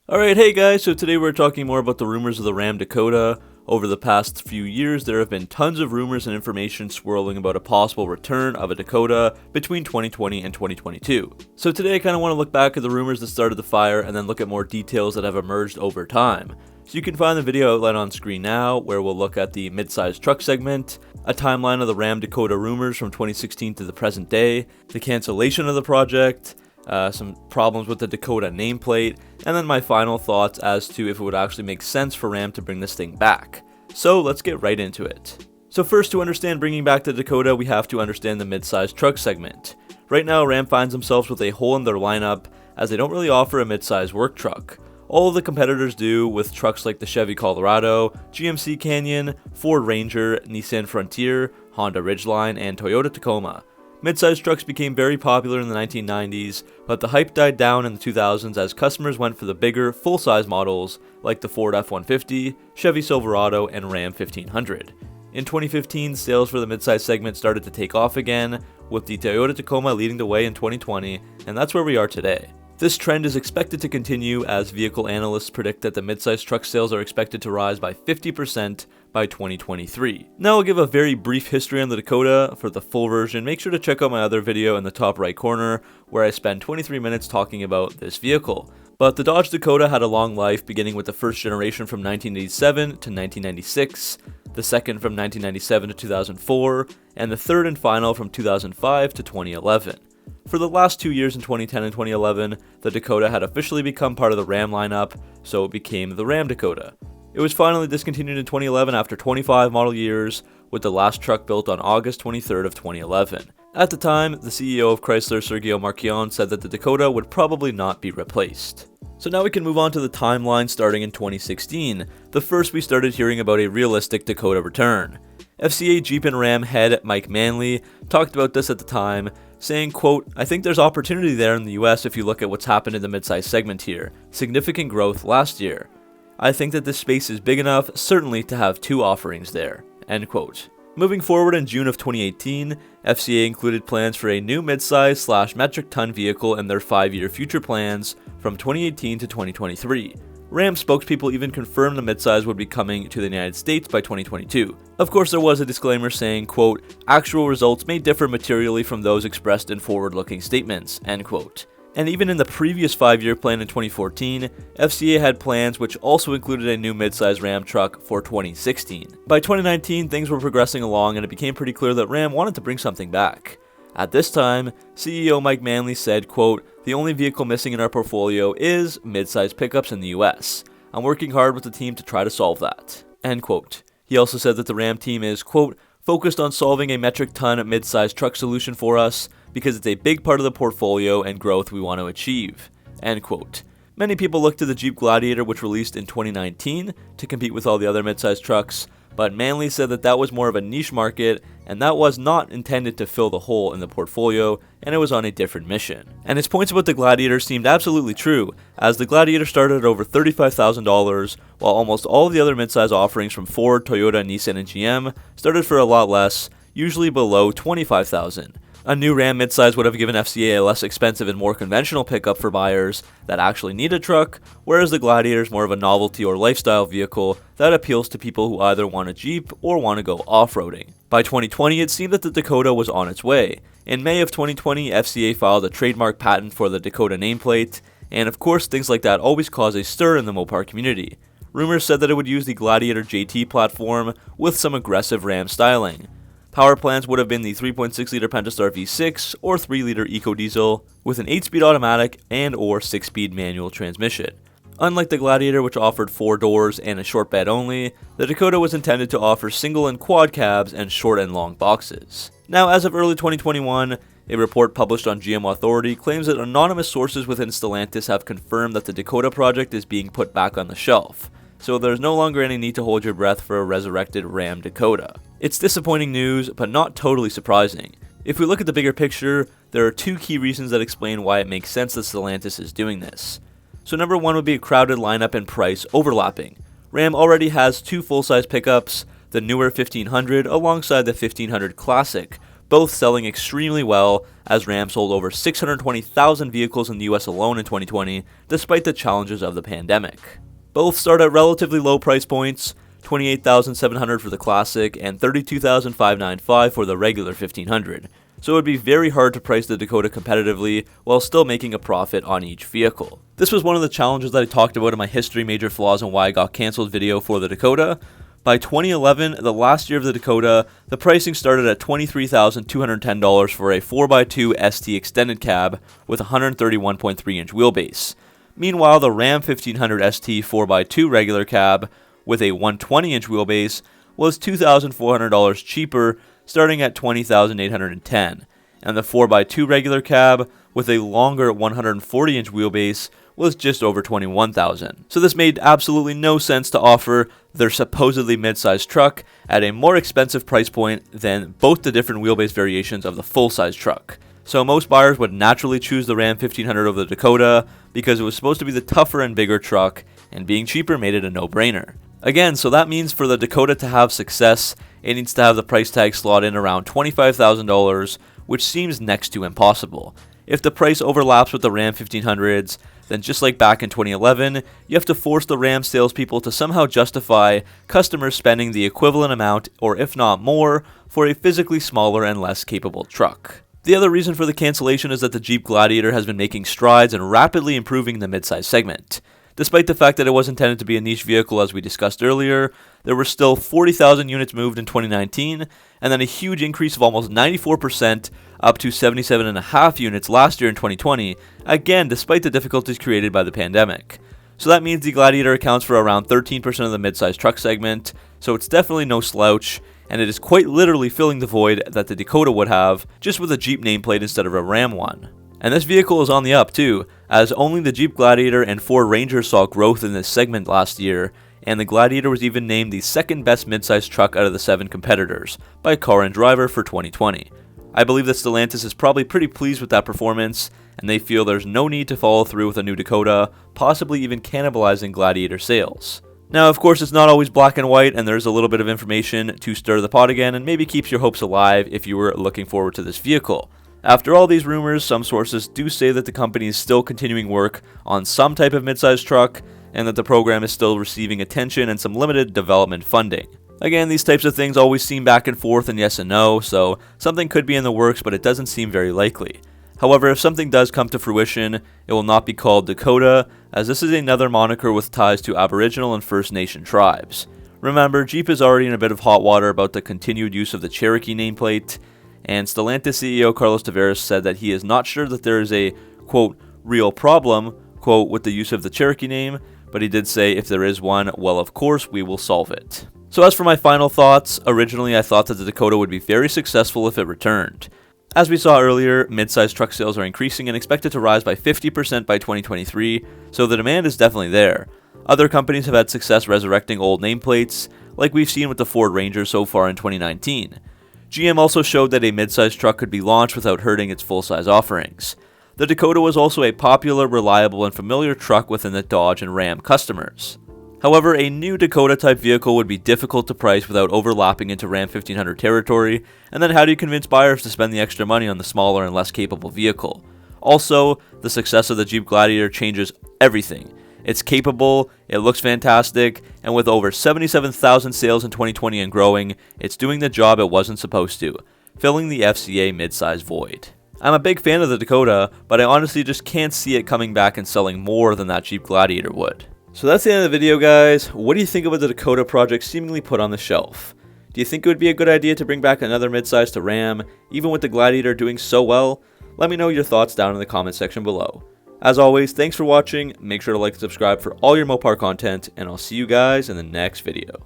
Alright, hey guys, so today we're talking more about the rumors of the Ram Dakota. Over the past few years, there have been tons of rumors and information swirling about a possible return of a Dakota between 2020 and 2022. So today I kind of want to look back at the rumors that started the fire and then look at more details that have emerged over time. So you can find the video outline on screen now, where we'll look at the midsize truck segment, a timeline of the Ram Dakota rumors from 2016 to the present day, the cancellation of the project, some problems with the Dakota nameplate, and then my final thoughts as to if it would actually make sense for Ram to bring this thing back. So let's get right into it. So first, to understand bringing back the Dakota, we have to understand the midsize truck segment. Right now, Ram finds themselves with a hole in their lineup as they don't really offer a midsize work truck. All of the competitors do, with trucks like the Chevy Colorado, GMC Canyon, Ford Ranger, Nissan Frontier, Honda Ridgeline, and Toyota Tacoma. Midsize trucks became very popular in the 1990s, but the hype died down in the 2000s as customers went for the bigger, full-size models like the Ford F-150, Chevy Silverado, and Ram 1500. In 2015, sales for the midsize segment started to take off again, with the Toyota Tacoma leading the way in 2020, and that's where we are today. This trend is expected to continue as vehicle analysts predict that the midsize truck sales are expected to rise by 50% by 2023. Now I'll give a very brief history on the Dakota. For the full version, make sure to check out my other video in the top right corner, where I spend 23 minutes talking about this vehicle. But the Dodge Dakota had a long life, beginning with the first generation from 1987 to 1996, the second from 1997 to 2004, and the third and final from 2005 to 2011. For the last 2 years in 2010 and 2011, the Dakota had officially become part of the Ram lineup, so it became the Ram Dakota. It was finally discontinued in 2011 after 25 model years, with the last truck built on August 23rd of 2011. At the time, the CEO of Chrysler, Sergio Marchionne, said that the Dakota would probably not be replaced. So now we can move on to the timeline starting in 2016, the first we started hearing about a realistic Dakota return. FCA Jeep and Ram head Mike Manley talked about this at the time, saying, quote, "I think there's opportunity there in the US if you look at what's happened in the midsize segment here. Significant growth last year. I think that this space is big enough, certainly, to have two offerings there." End quote. Moving forward, in June of 2018, FCA included plans for a new midsize / metric ton vehicle in their 5-year future plans from 2018 to 2023. Ram spokespeople even confirmed the midsize would be coming to the United States by 2022. Of course, there was a disclaimer saying, quote, "Actual results may differ materially from those expressed in forward-looking statements," end quote. And even in the previous 5-year plan in 2014, FCA had plans which also included a new midsize Ram truck for 2016. By 2019, things were progressing along and it became pretty clear that Ram wanted to bring something back. At this time, CEO Mike Manley said, quote, "The only vehicle missing in our portfolio is midsize pickups in the US. I'm working hard with the team to try to solve that," end quote. He also said that the Ram team is, quote, "focused on solving a metric ton midsize truck solution for us because it's a big part of the portfolio and growth we want to achieve," end quote. Many people look to the Jeep Gladiator, which released in 2019, to compete with all the other midsize trucks, but Manley said that that was more of a niche market, and that was not intended to fill the hole in the portfolio, and it was on a different mission. And his points about the Gladiator seemed absolutely true, as the Gladiator started at over $35,000, while almost all of the other midsize offerings from Ford, Toyota, Nissan, and GM started for a lot less, usually below $25,000. A new Ram midsize would have given FCA a less expensive and more conventional pickup for buyers that actually need a truck, whereas the Gladiator is more of a novelty or lifestyle vehicle that appeals to people who either want a Jeep or want to go off-roading. By 2020, it seemed that the Dakota was on its way. In May of 2020, FCA filed a trademark patent for the Dakota nameplate, and of course things like that always cause a stir in the Mopar community. Rumors said that it would use the Gladiator JT platform with some aggressive Ram styling. Power plants would have been the 3.6-liter Pentastar V6 or 3-liter EcoDiesel with an 8-speed automatic and or 6-speed manual transmission. Unlike the Gladiator, which offered 4 doors and a short bed only, the Dakota was intended to offer single and quad cabs and short and long boxes. Now, as of early 2021, a report published on GM Authority claims that anonymous sources within Stellantis have confirmed that the Dakota project is being put back on the shelf, so there's no longer any need to hold your breath for a resurrected Ram Dakota. It's disappointing news, but not totally surprising. If we look at the bigger picture, there are 2 key reasons that explain why it makes sense that Stellantis is doing this. So number 1 would be a crowded lineup and price overlapping. Ram already has 2 full-size pickups, the newer 1500 alongside the 1500 Classic, both selling extremely well, as Ram sold over 620,000 vehicles in the US alone in 2020, despite the challenges of the pandemic. Both start at relatively low price points, $28,700 for the Classic and $32,595 for the regular 1500, so it would be very hard to price the Dakota competitively while still making a profit on each vehicle. This was one of the challenges that I talked about in my History Major Flaws and Why I Got Cancelled video for the Dakota. By 2011, the last year of the Dakota, the pricing started at $23,210 for a 4x2 ST extended cab with a 131.3-inch wheelbase. Meanwhile, the Ram 1500 ST 4x2 regular cab with a 120-inch wheelbase was $2,400 cheaper, starting at $20,810, and the 4x2 regular cab with a longer 140-inch wheelbase was just over $21,000. So this made absolutely no sense to offer their supposedly mid-size truck at a more expensive price point than both the different wheelbase variations of the full-size truck. So most buyers would naturally choose the Ram 1500 over the Dakota because it was supposed to be the tougher and bigger truck, and being cheaper made it a no-brainer. Again, so that means for the Dakota to have success, it needs to have the price tag slot in around $25,000, which seems next to impossible. If the price overlaps with the Ram 1500s, then just like back in 2011, you have to force the Ram salespeople to somehow justify customers spending the equivalent amount, or if not more, for a physically smaller and less capable truck. The other reason for the cancellation is that the Jeep Gladiator has been making strides and rapidly improving the midsize segment. Despite the fact that it was intended to be a niche vehicle as we discussed earlier, there were still 40,000 units moved in 2019, and then a huge increase of almost 94% up to 77.5 units last year in 2020, again despite the difficulties created by the pandemic. So that means the Gladiator accounts for around 13% of the midsize truck segment, so it's definitely no slouch, and it is quite literally filling the void that the Dakota would have, just with a Jeep nameplate instead of a Ram one. And this vehicle is on the up too, as only the Jeep Gladiator and Ford Ranger saw growth in this segment last year, and the Gladiator was even named the second best midsize truck out of the 7 competitors by Car and Driver for 2020. I believe that Stellantis is probably pretty pleased with that performance, and they feel there's no need to follow through with a new Dakota, possibly even cannibalizing Gladiator sales. Now, of course, it's not always black and white, and there's a little bit of information to stir the pot again and maybe keeps your hopes alive if you were looking forward to this vehicle. After all these rumors, some sources do say that the company is still continuing work on some type of midsize truck, and that the program is still receiving attention and some limited development funding. Again, these types of things always seem back and forth and yes and no, so something could be in the works, but it doesn't seem very likely. However, if something does come to fruition, it will not be called Dakota, as this is another moniker with ties to Aboriginal and First Nation tribes. Remember, Jeep is already in a bit of hot water about the continued use of the Cherokee nameplate, and Stellantis CEO Carlos Tavares said that he is not sure that there is a, quote, real problem, quote, with the use of the Cherokee name, but he did say if there is one, well, of course, we will solve it. So as for my final thoughts, originally I thought that the Dakota would be very successful if it returned. As we saw earlier, midsize truck sales are increasing and expected to rise by 50% by 2023, so the demand is definitely there. Other companies have had success resurrecting old nameplates, like we've seen with the Ford Ranger so far in 2019. GM also showed that a midsize truck could be launched without hurting its full-size offerings. The Dakota was also a popular, reliable, and familiar truck within the Dodge and Ram customers. However, a new Dakota-type vehicle would be difficult to price without overlapping into Ram 1500 territory, and then how do you convince buyers to spend the extra money on the smaller and less capable vehicle? Also, the success of the Jeep Gladiator changes everything. It's capable, it looks fantastic, and with over 77,000 sales in 2020 and growing, it's doing the job it wasn't supposed to, filling the FCA midsize void. I'm a big fan of the Dakota, but I honestly just can't see it coming back and selling more than that Jeep Gladiator would. So that's the end of the video, guys. What do you think about the Dakota project seemingly put on the shelf? Do you think it would be a good idea to bring back another midsize to Ram, even with the Gladiator doing so well? Let me know your thoughts down in the comment section below. As always, thanks for watching, make sure to like and subscribe for all your Mopar content, and I'll see you guys in the next video.